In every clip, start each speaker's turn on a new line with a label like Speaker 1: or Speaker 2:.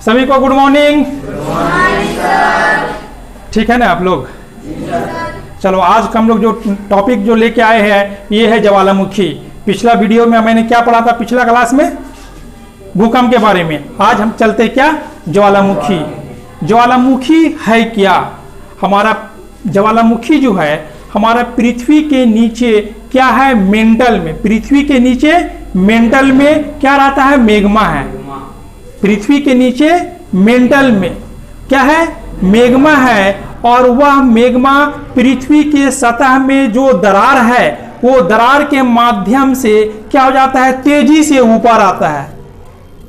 Speaker 1: सभी को good morning. ठीक है ना आप लोग? चलो आज हम लोग जो टॉपिक जो लेके आए हैं ये है ज्वालामुखी। पिछला वीडियो में मैंने क्या पढ़ा था, पिछला क्लास में भूकंप के बारे में। आज हम चलते क्या, ज्वालामुखी। ज्वालामुखी है क्या? हमारा ज्वालामुखी जो है हमारा पृथ्वी के नीचे क्या है, मेंटल में। पृथ्वी के नीचे मेंटल में क्या रहता है, मैग्मा है। पृथ्वी के नीचे मेंटल में क्या है, मैग्मा है। और वह मैग्मा पृथ्वी के सतह में जो दरार है वो दरार के माध्यम से क्या हो जाता है, तेजी से ऊपर आता है।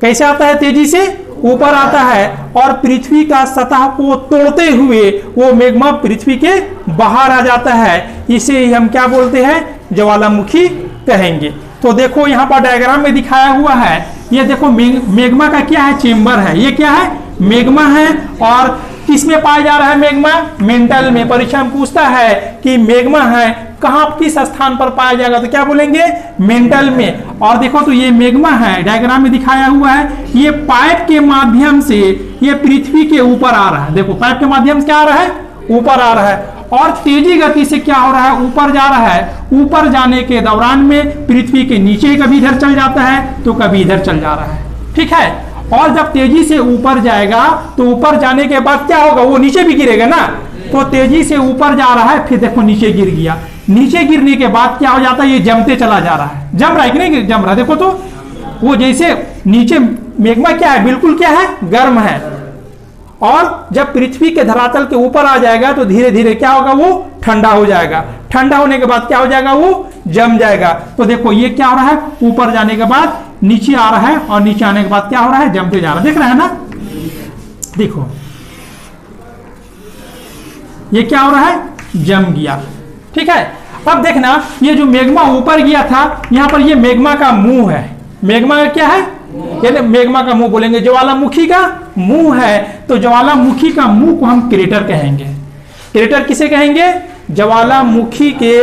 Speaker 1: कैसे आता है, तेजी से ऊपर आता है और पृथ्वी का सतह को तोड़ते हुए वो मैग्मा पृथ्वी के बाहर आ जाता है। इसे हम क्या बोलते हैं, ज्वालामुखी कहेंगे। तो देखो यहाँ पर डायग्राम में दिखाया हुआ है, ये देखो मैग्मा का क्या है, चेंबर है। ये क्या है, मैग्मा है। और किसमें पाया जा रहा है मैग्मा, मेंटल में। परीक्षा में पूछता है कि मैग्मा है कहाँ, किस स्थान पर पाया जाएगा, तो क्या बोलेंगे, मेंटल में। और देखो तो ये मैग्मा है, डायग्राम में दिखाया हुआ है। ये पाइप के माध्यम से ये पृथ्वी के ऊपर आ रहा है। देखो पाइप के माध्यम से क्या आ रहा है, ऊपर आ रहा है। और तेजी गति से क्या हो रहा है, ऊपर जा रहा है। ऊपर जाने के दौरान में पृथ्वी के नीचे कभी इधर चल जाता है तो कभी इधर चल जा रहा है। ठीक है। और जब तेजी से ऊपर जाएगा तो ऊपर जाने के बाद क्या होगा, वो नीचे भी गिरेगा ना। तो तेजी से ऊपर जा रहा है, फिर देखो नीचे गिर गया। नीचे गिरने के बाद क्या हो जाता है, ये जमते चला जा रहा है। जम रहा है कि नहीं जम रहा है, देखो तो वो जैसे नीचे मैग्मा क्या है, बिल्कुल क्या है, गर्म है। और जब पृथ्वी के धरातल के ऊपर आ जाएगा तो धीरे धीरे क्या होगा, वो ठंडा हो जाएगा। ठंडा होने के बाद क्या हो जाएगा, वो जम जाएगा। तो देखो ये क्या हो रहा है, ऊपर जाने के बाद नीचे आ रहा है और नीचे आने के बाद क्या हो रहा है, जमते जा रहा है। देख रहे हैं ना, देखो ये क्या हो रहा है, जम गया। ठीक है। अब देखना ये जो मैग्मा ऊपर गया था, यहां पर ये मैग्मा का मुंह है। मैग्मा का क्या है, यानी मैग्मा का मुंह बोलेंगे, ज्वालामुखी का मुंह है। तो ज्वालामुखी का मुंह को हम क्रेटर कहेंगे। क्रेटर किसे कहेंगे, ज्वालामुखी के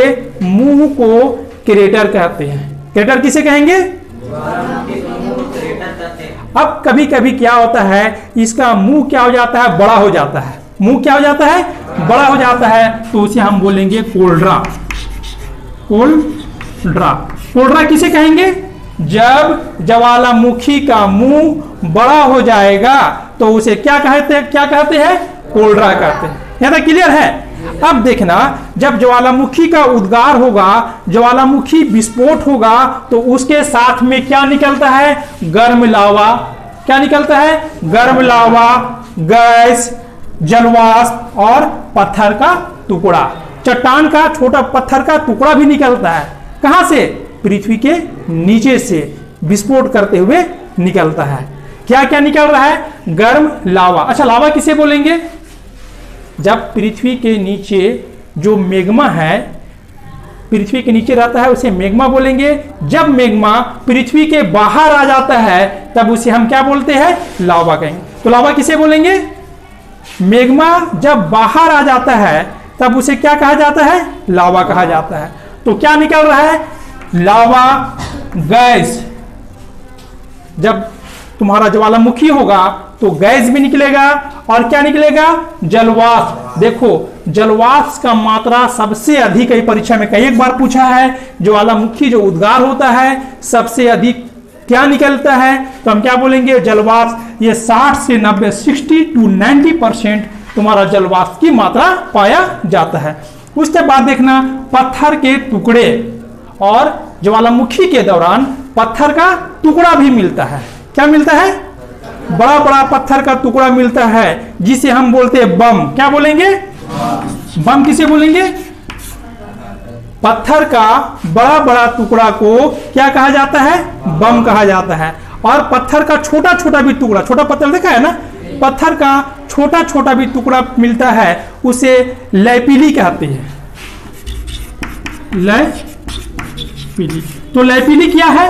Speaker 1: मुंह को क्रेटर कहते हैं। क्रेटर किसे कहेंगे, अब कभी कभी क्या होता है, इसका मुंह क्या हो जाता है, बड़ा हो जाता है। मुंह क्या हो जाता है, बड़ा हो जाता है, तो उसे हम बोलेंगे कोल्ड्रा। कोल्ड्रा, कोल्ड्रा किसे कहेंगे, जब ज्वालामुखी का मुंह बड़ा हो जाएगा तो उसे क्या कहते हैं, क्या कहते हैं, कोल्ड्रा कहते हैं। यहां तक क्लियर है। अब देखना जब ज्वालामुखी का उद्गार होगा, ज्वालामुखी विस्फोट होगा, तो उसके साथ में क्या निकलता है, गर्म लावा। क्या निकलता है, गर्म लावा, गैस, जलवाष्प और पत्थर का टुकड़ा। चट्टान का छोटा पत्थर का टुकड़ा भी निकलता है। कहां से, पृथ्वी के नीचे से विस्फोट करते हुए निकलता है। क्या क्या निकल रहा है, गर्म लावा। अच्छा लावा किसे बोलेंगे, जब पृथ्वी के नीचे जो मैग्मा है, पृथ्वी के नीचे रहता है उसे मैग्मा बोलेंगे। जब मैग्मा पृथ्वी के बाहर आ जाता है तब उसे हम क्या बोलते हैं, लावा कहेंगे। तो लावा किसे बोलेंगे, मैग्मा जब बाहर आ जाता है तब उसे क्या कहा जाता है, लावा कहा जाता है। तो क्या निकल रहा है, लावा, गैस। जब तुम्हारा ज्वालामुखी होगा तो गैस भी निकलेगा और क्या निकलेगा, जलवाष्प। देखो जलवाष्प का मात्रा सबसे अधिक है, परीक्षा में कई एक बार पूछा है, ज्वालामुखी जो उद्गार होता है सबसे अधिक क्या निकलता है, तो हम क्या बोलेंगे, जलवाष्प। ये 60 से 90, 60 to 90% तुम्हारा जलवाष्प की मात्रा पाया जाता है। उसके बाद देखना पत्थर के टुकड़े, और ज्वालामुखी के दौरान पत्थर का टुकड़ा भी मिलता है। क्या मिलता है, बड़ा बड़ा पत्थर का टुकड़ा मिलता है जिसे हम बोलते हैं बम। क्या बोलेंगे, बम किसे बोलेंगे, पत्थर का बड़ा बड़ा टुकड़ा को क्या कहा जाता है, बम कहा जाता है। और पत्थर का छोटा छोटा भी टुकड़ा, छोटा पत्थर देखा है ना, पत्थर का छोटा छोटा भी टुकड़ा मिलता है, उसे लैपिली कहते हैं। लैपिली, तो लैपिली क्या है,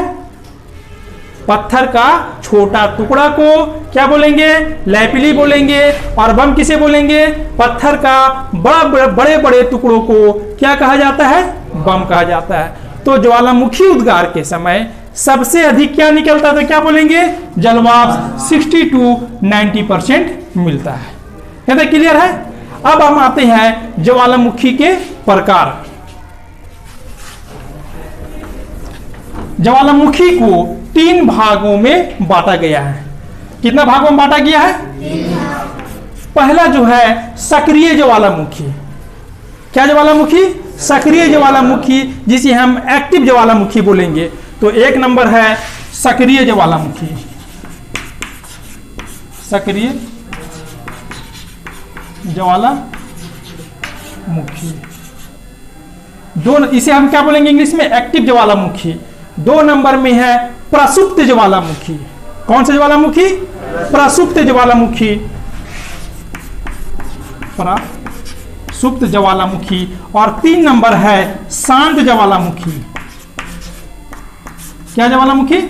Speaker 1: पत्थर का छोटा टुकड़ा को क्या बोलेंगे, लैपिली बोलेंगे। और बम किसे बोलेंगे, पत्थर का बड़े बड़े टुकड़ों को क्या कहा जाता है, बम कहा जाता है। तो ज्वालामुखी उद्गार के समय सबसे अधिक क्या निकलता है तो क्या बोलेंगे? जलवाष्प 60 to 90% मिलता है। कहते क्लियर है। अब हम आते हैं ज्वालामुखी के प्रकार। ज्वालामुखी को 3 भागों में बांटा गया है। कितना भागों में बांटा गया है? पहला जो है सक्रिय ज्वालामुखी। क्या ज्वालामुखी? सक्रिय ज्वालामुखी, जिसे हम एक्टिव ज्वालामुखी बोलेंगे। तो एक नंबर है सक्रिय ज्वालामुखी। सक्रिय ज्वालामुखी। इसे हम क्या बोलेंगे इंग्लिश में? एक्टिव ज्वालामुखी। 2 नंबर में है प्रसुप्त ज्वालामुखी। कौन सा ज्वालामुखी? प्रसुप्त ज्वालामुखी। प्रसुप्त ज्वालामुखी। और 3 नंबर है शांत ज्वालामुखी। क्या ज्वालामुखी?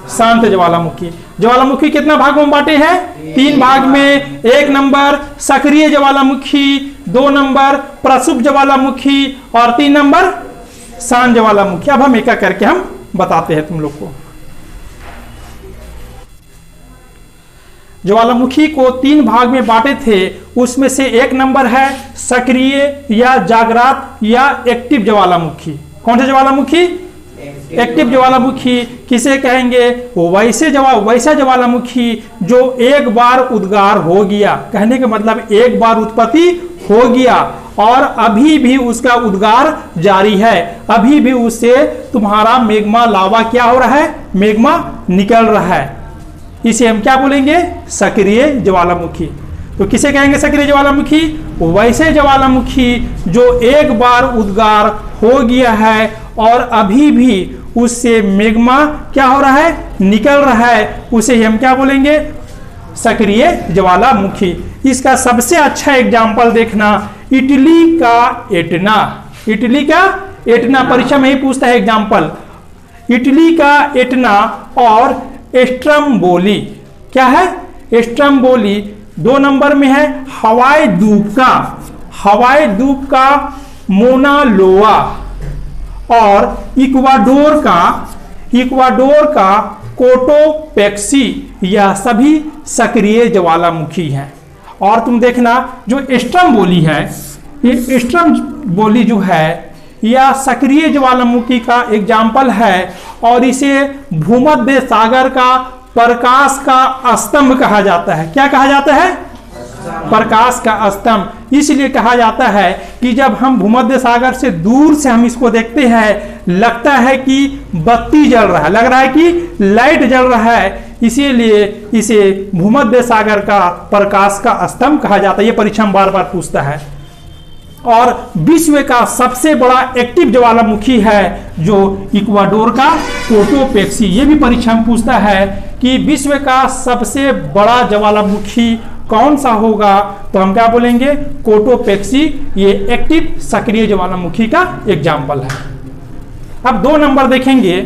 Speaker 1: शांत ज्वालामुखी। ज्वालामुखी कितना भागों में बांटे हैं? 3 भाग में। 1 नंबर सक्रिय ज्वालामुखी, 2 नंबर प्रसुप्त ज्वालामुखी और 3 नंबर शांत ज्वालामुखी। अब हम एक एक करके हम बताते हैं तुम लोग को। ज्वालामुखी को 3 भाग में बांटे थे, उसमें से 1 नंबर है सक्रिय या जागृत या एक्टिव ज्वालामुखी। कौन सा ज्वालामुखी? एक्टिव ज्वालामुखी। किसे कहेंगे? वैसा ज्वालामुखी जो एक बार उद्गार हो गया। कहने का मतलब एक बार उत्पत्ति हो गया और अभी भी उसका उद्गार जारी है, अभी भी उससे तुम्हारा मैग्मा लावा क्या हो रहा है? मैग्मा निकल रहा है। इसे हम क्या बोलेंगे? सक्रिय ज्वालामुखी। तो किसे कहेंगे सक्रिय ज्वालामुखी? वैसे ज्वालामुखी जो एक बार उद्गार हो गया है और अभी भी उससे मैग्मा क्या हो रहा है? निकल रहा है। उसे हम क्या बोलेंगे? सक्रिय ज्वालामुखी। इसका सबसे अच्छा एग्जाम्पल देखना, इटली का एटना। इटली का एटना परीक्षा में ही पूछता है एग्जाम्पल। इटली का एटना और स्ट्रम्बोली। क्या है? स्ट्रम्बोली। 2 नंबर में है हवाई द्वीप का मोना लोआ और इक्वाडोर का कोटोपेक्सी। यह सभी सक्रिय ज्वालामुखी हैं। और तुम देखना जो स्ट्रम्बोली है, ये स्ट्रम्बोली जो है यह सक्रिय ज्वालामुखी का एग्जाम्पल है और इसे भूमध्य सागर का प्रकाश का स्तंभ कहा जाता है। क्या कहा जाता है? प्रकाश का स्तंभ। इसलिए कहा जाता है कि जब हम भूमध्य सागर से दूर से हम इसको देखते हैं, लगता है कि बत्ती जल रहा है, लग रहा है कि लाइट जल रहा है। इसीलिए इसे भूमध्य सागर का प्रकाश का स्तंभ कहा जाता है। ये परीक्षा में बार बार पूछता है। और विश्व का सबसे बड़ा एक्टिव ज्वालामुखी है जो इक्वाडोर का कोटोपेक्सी। ये भी परीक्षा में पूछता है कि विश्व का सबसे बड़ा ज्वालामुखी कौन सा होगा? तो हम क्या बोलेंगे? कोटोपेक्सी। ये एक्टिव सक्रिय ज्वालामुखी का एग्जाम्पल है। अब 2 नंबर देखेंगे।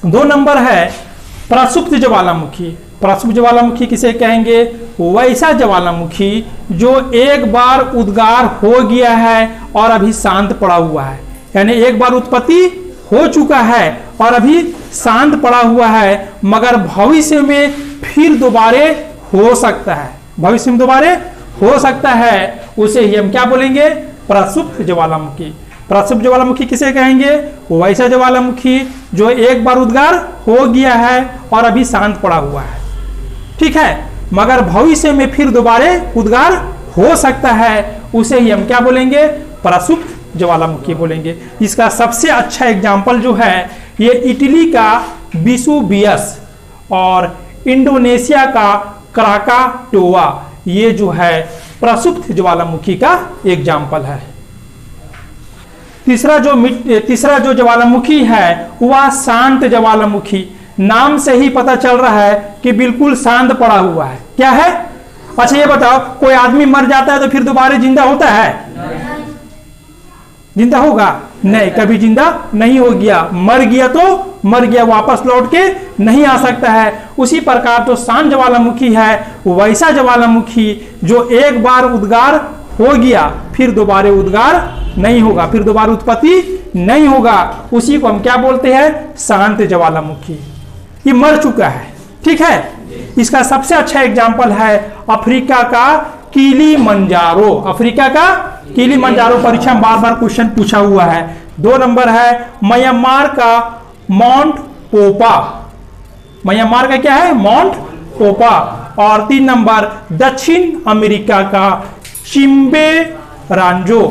Speaker 1: 2 नंबर है प्रसुप्त ज्वालामुखी। प्रसुप्त ज्वालामुखी किसे कहेंगे? वैसा ज्वालामुखी जो एक बार उद्गार हो गया है और अभी शांत पड़ा हुआ है। यानी एक बार उत्पत्ति हो चुका है और अभी शांत पड़ा हुआ है, मगर भविष्य में फिर दोबारे हो सकता है। भविष्य में दोबारे हो सकता है। उसे ही हम क्या बोलेंगे? प्रसुप्त ज्वालामुखी। प्रसुप्त ज्वालामुखी किसे कहेंगे? वैसा ज्वालामुखी जो एक बार उद्गार हो गया है और अभी शांत पड़ा हुआ है, ठीक है, मगर भविष्य में फिर दोबारे उद्गार हो सकता है। उसे ही हम क्या बोलेंगे? प्रसुप्त ज्वालामुखी बोलेंगे। इसका सबसे अच्छा एग्जाम्पल जो है ये इटली का विसुवियस और इंडोनेशिया का क्राकाटोआ। ये जो है प्रसुप्त ज्वालामुखी का एग्जाम्पल है। तीसरा जो ज्वालामुखी है वह शांत ज्वालामुखी। नाम से ही पता चल रहा है कि बिल्कुल शांत पड़ा हुआ है। क्या है? अच्छा ये बताओ, कोई आदमी मर जाता है तो फिर दोबारा जिंदा होता है? जिंदा होगा? नहीं, कभी जिंदा नहीं हो गया। मर गया तो मर गया, वापस लौट के नहीं आ सकता है। उसी प्रकार तो शांत ज्वालामुखी है वैसा ज्वालामुखी जो एक बार उद्गार हो गया फिर दोबारा उद्गार नहीं होगा, फिर दोबारा उत्पत्ति नहीं होगा उसी को हम क्या बोलते हैं, शांत ज्वालामुखी। ये मर चुका है, ठीक है। इसका सबसे अच्छा एग्जाम्पल है अफ्रीका का किलिमंजारो। अफ्रीका का किलिमंजारो परीक्षा में बार बार क्वेश्चन पूछा हुआ है। 2 नंबर है म्यांमार का माउंट पोपा। म्यांमार का क्या है, माउंट पोपा। और 3 नंबर दक्षिण अमेरिका का चिम्बे रांजो।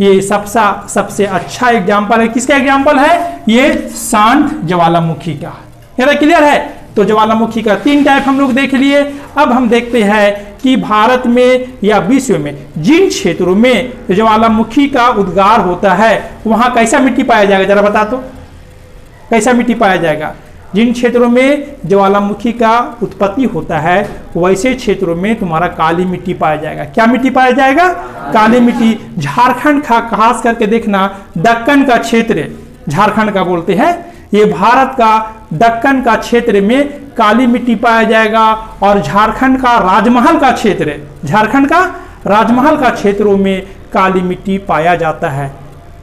Speaker 1: ये सबसे अच्छा एग्जाम्पल है। किसका एग्जाम्पल है, ये शांत ज्वालामुखी का। क्लियर है। तो ज्वालामुखी का 3 टाइप हम लोग देख लिए। अब हम देखते हैं कि भारत में या विश्व में जिन क्षेत्रों में ज्वालामुखी का उद्गार होता है वहां कैसा मिट्टी पाया जाएगा, जरा बता दो कैसा मिट्टी पाया जाएगा। जिन क्षेत्रों में ज्वालामुखी का उत्पत्ति होता है वैसे क्षेत्रों में तुम्हारा काली मिट्टी पाया जाएगा। क्या मिट्टी पाया जाएगा, काली मिट्टी। झारखंड का खास करके देखना, दक्कन का क्षेत्र, झारखंड का बोलते हैं, ये भारत का दक्कन का क्षेत्र में काली मिट्टी पाया जाएगा। और झारखंड का राजमहल का क्षेत्र, झारखंड का राजमहल का क्षेत्रों में काली मिट्टी पाया जाता है।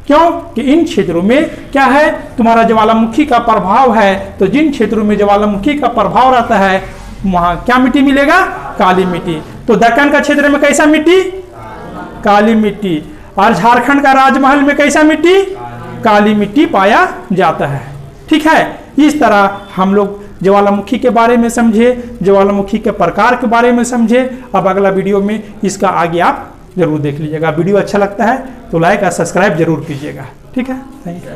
Speaker 1: क्यों कि इन क्षेत्रों में क्या है, तुम्हारा ज्वालामुखी का प्रभाव है। तो जिन क्षेत्रों में ज्वालामुखी का प्रभाव रहता है वहां क्या मिट्टी मिलेगा, काली मिट्टी। तो दक्कन का क्षेत्र में कैसा मिट्टी, काली मिट्टी। और झारखंड का राजमहल में कैसा मिट्टी, काली मिट्टी पाया जाता है, ठीक है। इस तरह हम लोग ज्वालामुखी के बारे में समझे, ज्वालामुखी के प्रकार के बारे में समझे। अब अगला वीडियो में इसका आगे आप जरूर देख लीजिएगा। वीडियो अच्छा लगता है तो लाइक और सब्सक्राइब जरूर कीजिएगा, ठीक है। Thank you.